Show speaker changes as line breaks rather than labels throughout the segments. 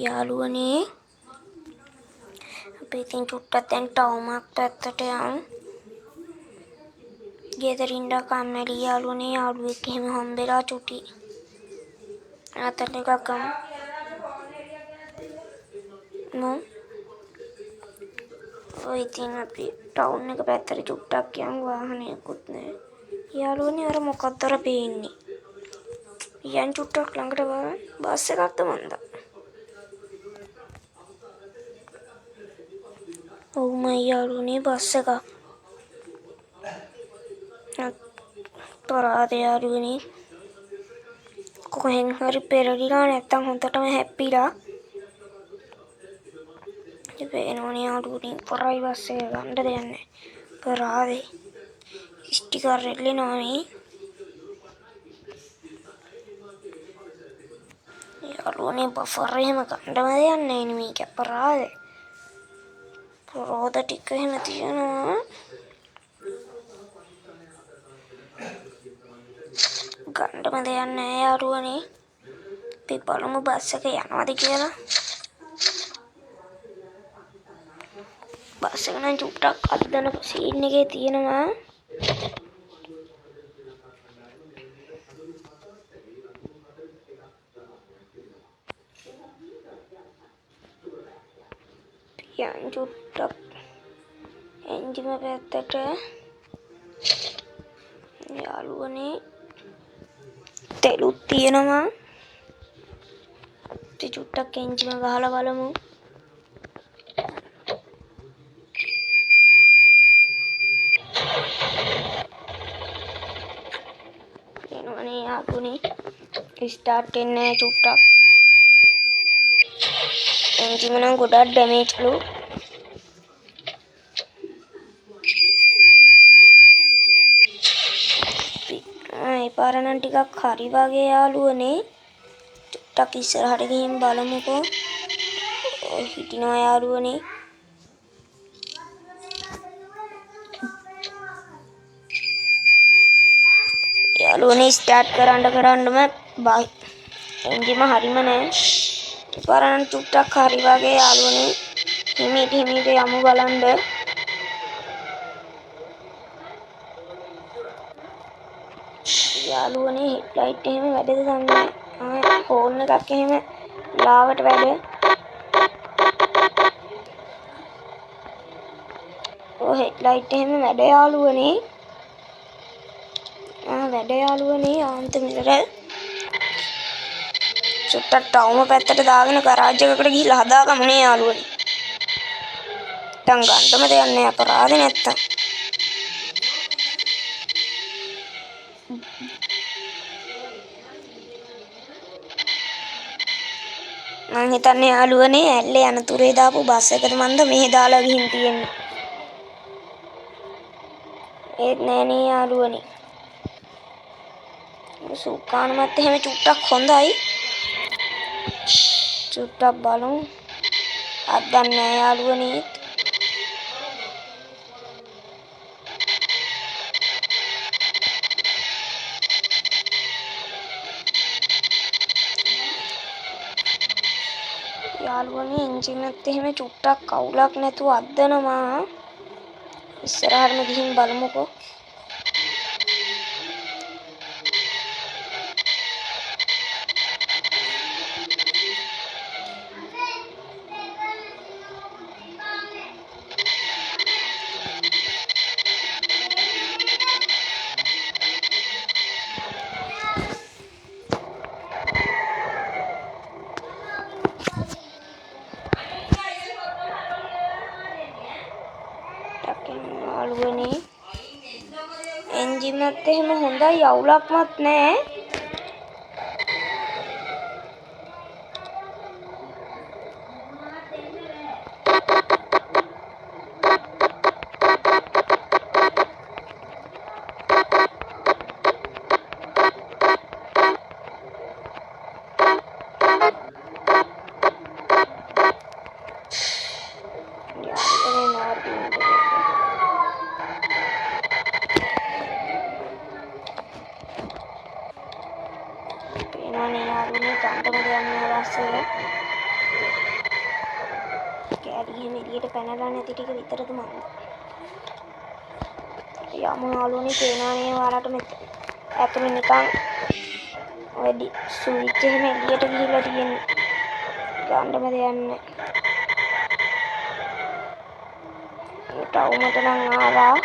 යාළුවනේ අපි ඉතින් චුට්ටක් දැන් ටවුමක් පැත්තට යමු. ගෙදරින් කම්මැලි යාළුවනේ යාළුවෙක් එහෙම හම්බෙලා චුටි. ආතල් එකක් ගමු. ඔය ඉතින් අපි ටවුන් එක පැත්තට චුට්ටක් යමු වාහනයකුත් නැහැ. යාළුවනේ අර මොකක්ද අර පේන්නේ? යන් චුට්ටක් ළඟට බලන්න. බස් එකක්ද මන්ද? ඔව් මයි යාළුවනේ බස් එකක්. පරාද යාළුවනේ. කොහෙන් හරි පෙරලිලා නැත්තම් හොඳටම හැප්පිලා. පේනවනේ යාළුවනේ පරායි බස් එක ගන්න දෙයක් නැහැ. පරාදේ. ස්ටිකර් එල්ලෙනවා මේ. යාළුවනේ බෆර් එහෙම ගන්නම දෙයක් නැහැ නේ මේක පරාදේ. රෝද ටික එහෙම තියෙනවා. ගන්නම දෙයක් නැහැ යාළුවනේ. අපි බලමු බස් එක යනවාද කියලා. බස් එක නම් චුට්ටක් අද්දන සීන් එකේ තියෙනවා. යන් චුට්ටක් එන්ජිම පැත්තට යාළුවනේ තෙලුත් තියෙනවා. අපි චුට්ටක් එන්ජිම ගහලා බලමු. එනවනේ යාළුවනේ ස්ටාර්ට් වෙන්නේ චුට්ටක්. එන්ජිම නම් ගොඩක් ඩැමේජ්ලු. ඒ පාර නම් ටිකක් හරි වගේ යාළුවනේ. චුට්ටක් ඉස්සරහට ගිහින් බලමුකෝ. ඔය හිටිනවා යාළුවනේ. යාළුවනේ ස්ටාර්ට් කරන්නම එන්ජිම හරිම නෑ. පාර නම් චුට්ටක් හරි වගේ යාළුවනේ. හිමීට යමු බලන්න. යාළුවනේ හෙඩ්ලයිට් එහෙම වැඩද දන්නේ නැහැ. හෝන් එකක් එහෙම ලාවට වැඩ. ඔය හෙඩ්ලයිට් එහෙම වැඩ යාළුවනේ. වැඩ යාළුවනේ ආන්තමිතර. චුට්ටක් ටවුම පැත්තට දාගෙන ගරාජ් එකකට ගිහිල්ලා හදාගමුනේ යාළුවනේ. නැත්තම් ගන්නම දෙයක් නැහැ අපරාධේ නැත්තම්. මං හිතන්නේ යාළුවනේ ඇල්ලේ අනතුරේ දාපු බස් එකද මන්ද මෙහෙ දාලා ගිහින් තියෙන්නේ. ඒත් නෑනේ යාළුවනේ. සුකානමත් එහෙම චුට්ටක් හොඳයි. චුට්ටක් බලමු. අද්දන්නේ නෑ යාළුවනේ. යාළුවනේ එන්ජින් එකත් එහෙම චුට්ටක් කවුලක් නැතුව අද්දනවා. ඉස්සරහටම ගිහින් බලමුකෝ. යාළුවනේ එන්ජින් එකත් එහෙම හොඳයි අවුලක්වත් නෑ. පේනවනේ යාළුවනේ කන්ටම දෙයක් නෑ බස් එක. මෙහෙම එළියට පැනලා නැති ටික විතරද මන්ද. යමු යාළුවනේ පේනවනේ ඔයාලට මෙතන. ඇතුලේ නිකන් වැඩි ස්විච් එහෙම එළියට ගිහිල්ලා තියෙන්නේ. ගන්නම දෙයක් නැහැ. ටවුමට නම් ආවා.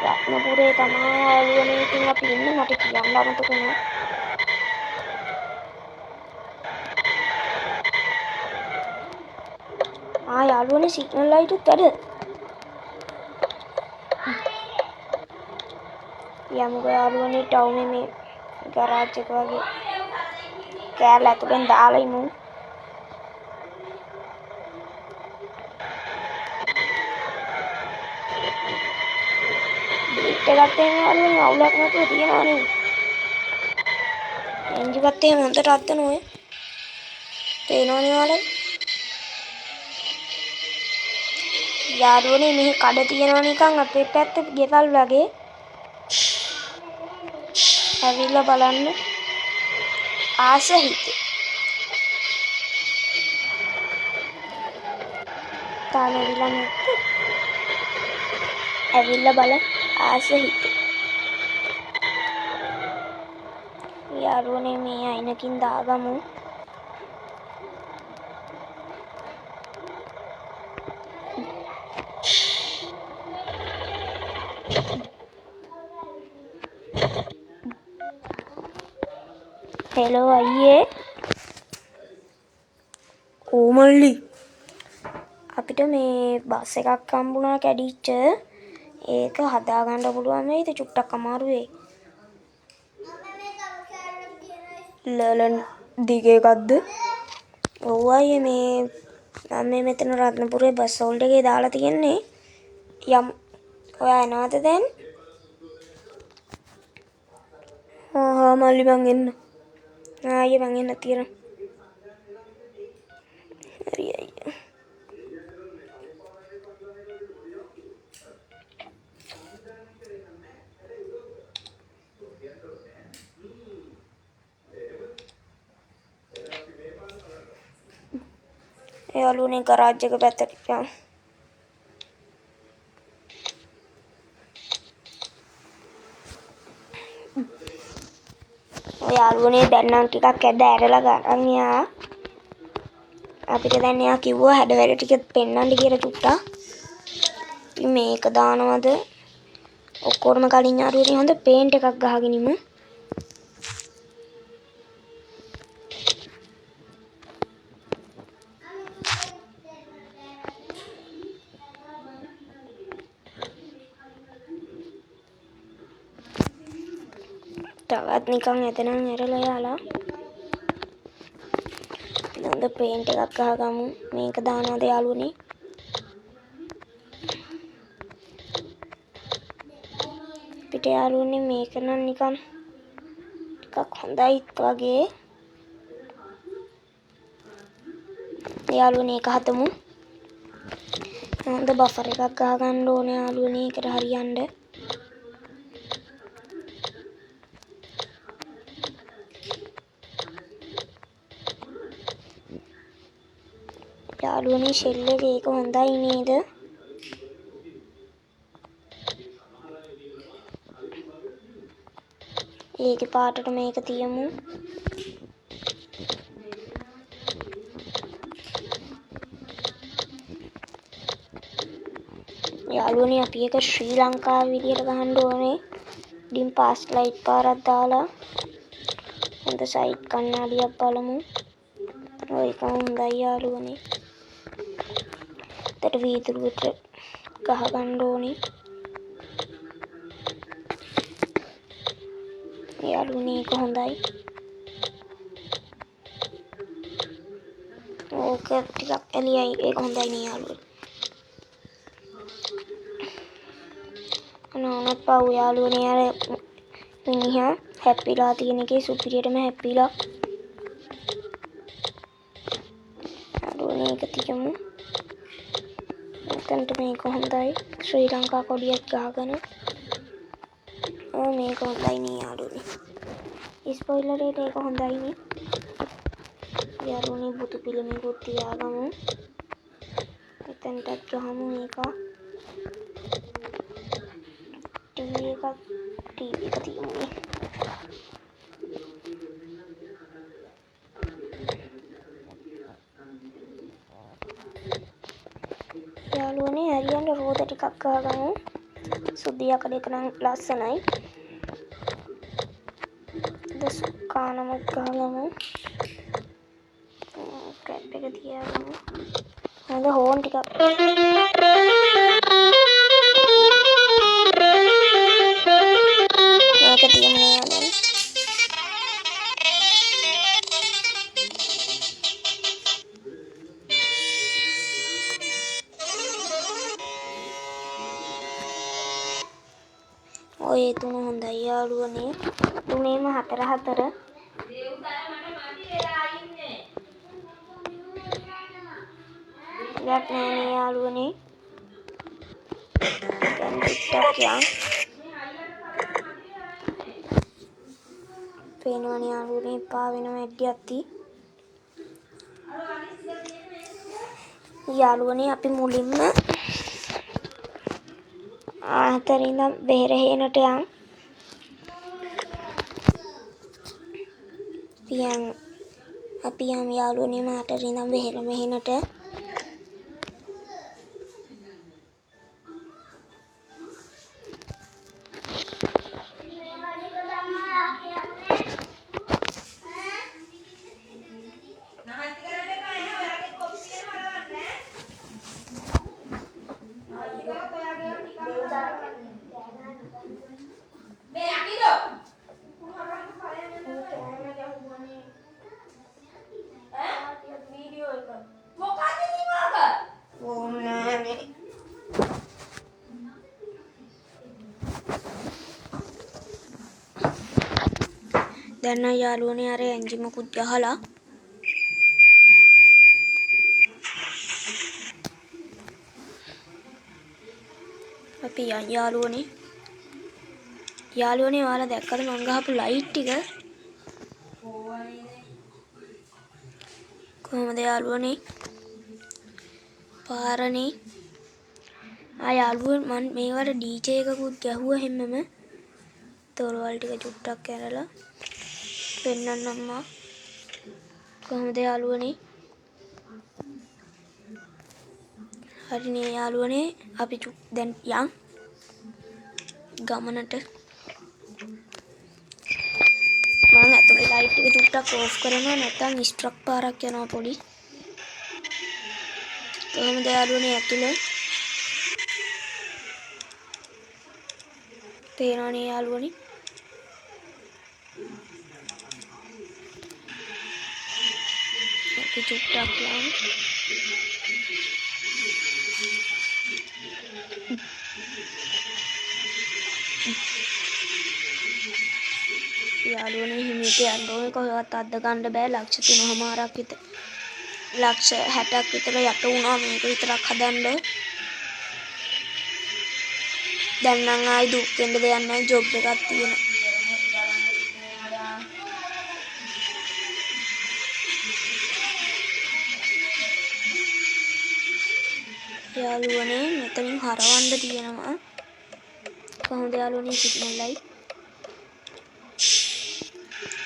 රත්නපුරේ තමයි යාළුවනේ ඉතින් අපි ඉන්නේ. මට කියන්න අමතක වුණා. යාළුවනේ සිග්නල් ලයිටුත් වැඩ. යමුකෝ යාළුවනේ ටවුමේ මේ ගරාජ් එක වගේ කෑල්ල ඇතුලෙන් දාලා ඉමු. ඒකත් එහෙම යාළුවනේ අවුලක් නැතුව තියනවා නේ. එන්ජිමත් එහෙම හොඳට අද්දන ඔය. පේනවනේ ඔයාලට. යාළුවනේ මෙහි කඩ තියෙනවා නිකන් අපේ පැත්තේ ගෙවල් වගේ. ඇවිල්ලා බලන්න. ආස හිතේ. තාම ඇවිල්ලා නැත්තේ. ඇවිල්ලා බලන්න ආස හිතේ. යාළුවනේ මේ අයිනකින් දාගමු. හෙලෝ අයියේ. ඕමල්ලි. අපිට මේ බස් එකක් හම්බුණා කැඩිච්ච. ඒක හදාගන්න පුළුවන් වෙයිද? චුට්ටක් අමාරු වෙයි. ලලන් දිගේ එකක්ද? ඔව් අයියේ මේ මම මේ මෙතන රත්නපුරේ බස් හෝල්ඩ් එකේ දාලා තියෙන්නේ. යම් ඔයා එනවද දැන්? මල්ලි මං එන්න. ආයේ මං එන්න තියෙනවා. හරි අයියේ. යාළුවනේ ගරාජ් එක පැත්තට යමු. යාළුවනේ දැන් නම් ටිකක් ඇද ඇරලා ගන්න යා. අපිට දැන් එයා කිව්වා හැඩ වැඩ ටික පෙන්නන්න කියලා චුට්ටා. මේක දානවද? ඔක්කොරම කලින් යාළුවනේ හොඳ පේන්ට් එකක් ගහගෙන ඉමු. තවත් නිකන් එතනන් ඇරලා යාලා. හොඳ පේන්ට් එකක් ගහගමු. මේක දානවද යාළුවනේ? පිට යාළුවනේ මේක නම් නිකන් ටිකක් හොඳයිත් වගේ. යාළුවනේ ඒක හදමු. හොඳ බෆර් එකක් ගහගන්න ඕනේ යාළුවනේ ඒකට හරියන්න. යාළුවනේ ෂෙල් එක ඒක හොඳයි නේද? ඒකේ පාටට මේක තියමු. යාළුවනේ අපි එක ශ්‍රී ලංකාව විදියට ගහන්න ඕනේ. ඩිම් පාස් ලයිට් පාරක් දාලා හොඳ සයිඩ් කණ්ණාඩියක් බලමු. ඔය එක හොඳයි යාළුවනේ. ඊට වීදුරුවට ගහගන්න ඕනේ. යාළුවනේ ඒක හොඳයි. ඕක ටිකක් එළියයි ඒක හොඳයි නේ යාළුවනේ. අනෝනත් පව් යාළුවනේ අර මිනිහා හැප්පිලා තියෙන එකේ සුපිරියටම හැප්පිලා. යාළුවනේ ඒක තියමු. එතනට මේක හොඳයි. ශ්‍රී ලංකා කොඩියක් ගහගෙන. මේක හොඳයි නේ යාළුවනේ. ස්පොයිලර් එක ඒක හොඳයි නේ. යාළුවනේ බුදු පිළිමයකුත් තියාගමු. එතනටත් ගහමු මේක. ටීවී එක තියමුනේ. යාළුවනේ හරියන්න රෝද ටිකක් ගහගමු. සුදු යකඩ එක නම් ලස්සනයි. කානමක් ගහගමු. කැප් එක තියාගමු. හොඳ හෝන් ටිකක් මේක තියමු නේ. ඔය තුන හොඳයි යාළුවනේ. තුනේම 4 ගත් නෑනේ යාළුවනේ. දැන් ටිකක් යන් පේනවනේ යාළුවනේ පා වෙන වැඩියක් තියෙයි. යාළුවනේ අපි මුලින්ම ආතරින් ඉඳන් බෙහෙර හේනට යන්. අපි යම් යාළුවනේ මාතරින් ඉඳන් බෙහෙර මෙහෙනට. දැන් නම් යාළුවනේ අර එන්ජිමකුත් ගහලා අපි යාළුවනේ ඔයාලා දැක්කද මං ගහපු ලයිට් ටික කොහොමද යාළුවනේ පාරනේ යාළුවෝ මන් මේවට ඩීජේ එකකුත් ගැහුවා හැමම තොරවල් ටික චුට්ටක් කරලා පෙන්නන්නම් කොහොමද යාළුවනේ හරිනේ යාළුවනේ අපි දැන් යන් ගමනට මම ඇතුලේ ලයිට් එක චුට්ටක් ඕෆ් කරනවා නැත්නම් ස්ට්‍රක් පාරක් යනවා පොඩි කොහොමද යාළුවනේ ඇතුලේ පේනවනේ යාළුවනේ අපි චුට්ටක් යන් යාළුවනේ හිමීට යන්න ඕනේ කොහෙවත් අද්ද ගන්න බෑ ලක්ෂ 3මාරක් විතර ලක්ෂ 60ක් විතර යට වුණා මේක විතරක් හදන්න දැන් නම් ආයි දුක් වෙන්න දෙයක් නැහැ ජොබ් එකක් තියෙනවා යාළුවනේ මෙතනින් හරවන්න තියෙනවා කොහොමද යාළුවනේ සිග්නල් ලයිට්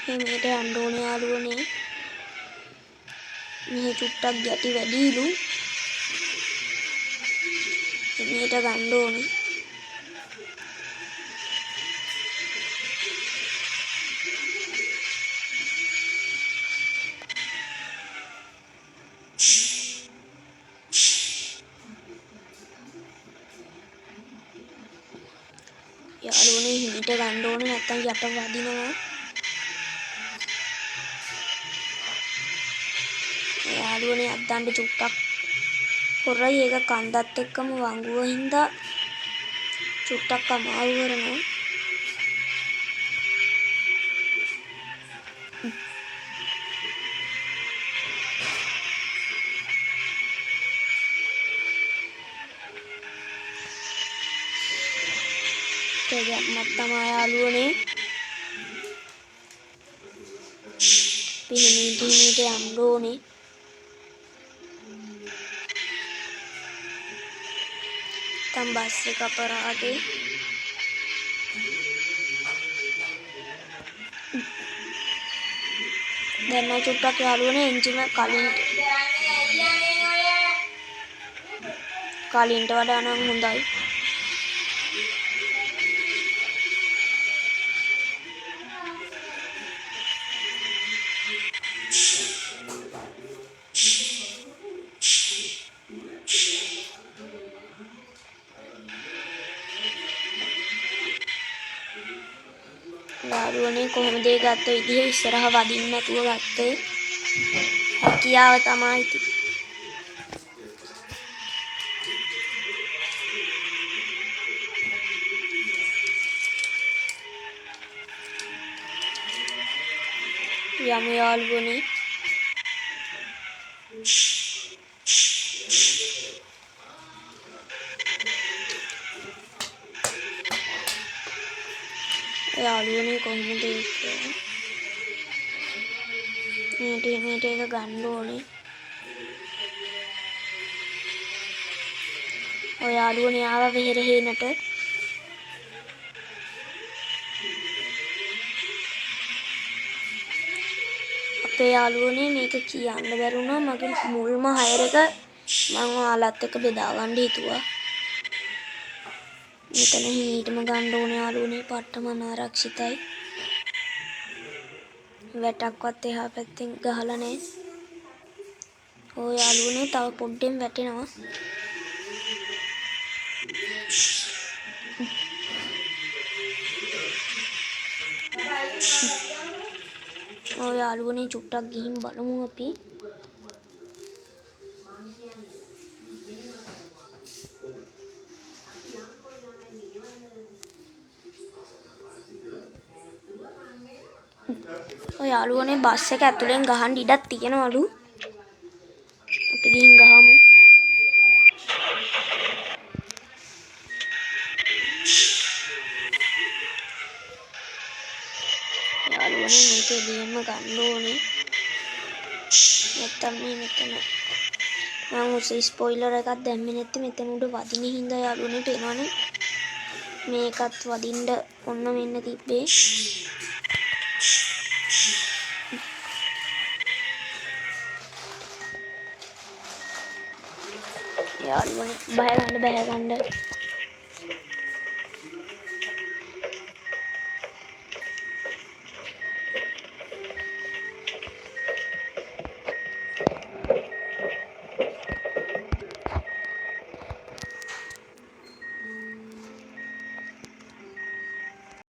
හිමීට යන්න ඕනේ යාළුවනේ මේ චුට්ටක් ගැටි වැඩිලු හිමීට ගන්න ඕනේ යාළුවනේ හිමීට ගන්න ඕනේ නැත්තම් යට වදිනවා යාළුවනේ අද්දන්න චුට්ටක් හොරයි ඒක කන්දත් එක්කම වංගුව හින්දා චුට්ටක් අමාරු කරනවා දෙයක් තමයි යාළුවනේ පිහිනීට යන්න ඕනේ. තම් බස් එක අපරාදේ. දැන් නම් චුට්ටක් යාළුවනේ එන්ජිම කලින්ට වඩා නම් හොඳයි. යාළුවනේ කොහොමද ඒ ගත්ත විදිහ ඉස්සරහ වදින්න නැතුව ගත්තේ. හැකියාව තමයි ඉතින්. යමු යාළුවනේ. යාළුවනේ කොහොමද ඒක මේට එක ගන්න ඕනේ. ඔය යාළුවනේ ආව වෙහෙරහේනට. අපේ යාළුවනේ මේක කියන්න බැරුණා. මගේ මුල්ම හයර් එක මම ඔයාලත් එක්ක බෙදා ගන්න හිතුවා. මෙතන හිමීටම ගන්න ඕනේ යාළුවනේ. පට්ටම අනාරක්ෂිතයි. වැටක්වත් එහා පැත්තෙන් ගහලා නැහැ. ඔය යාළුවනේ තව පොඩ්ඩෙන් වැටෙනවා. ඔය යාළුවනේ චුට්ටක් ගිහින් බලමු අපි. ඔය යාළුවනේ බස් එක ඇතුලෙන් ගහන්න ඉඩක් තියෙනවලු. අපි ගිහින් ගහමු. යාළුවනේ මේක එළියෙන්ම ගන්න ඕනේ. නැත්තම් මේ මෙතන මම ස්පොයිලර් එකක් දැම්මේ නැත්තේ මෙතන උඩ වදින හින්දා යාළුවනේ පේනවනේ. මේකත් වදින්න ඔන්න මෙන්න තිබ්බේ. යාළුවනේ බය ගන්න.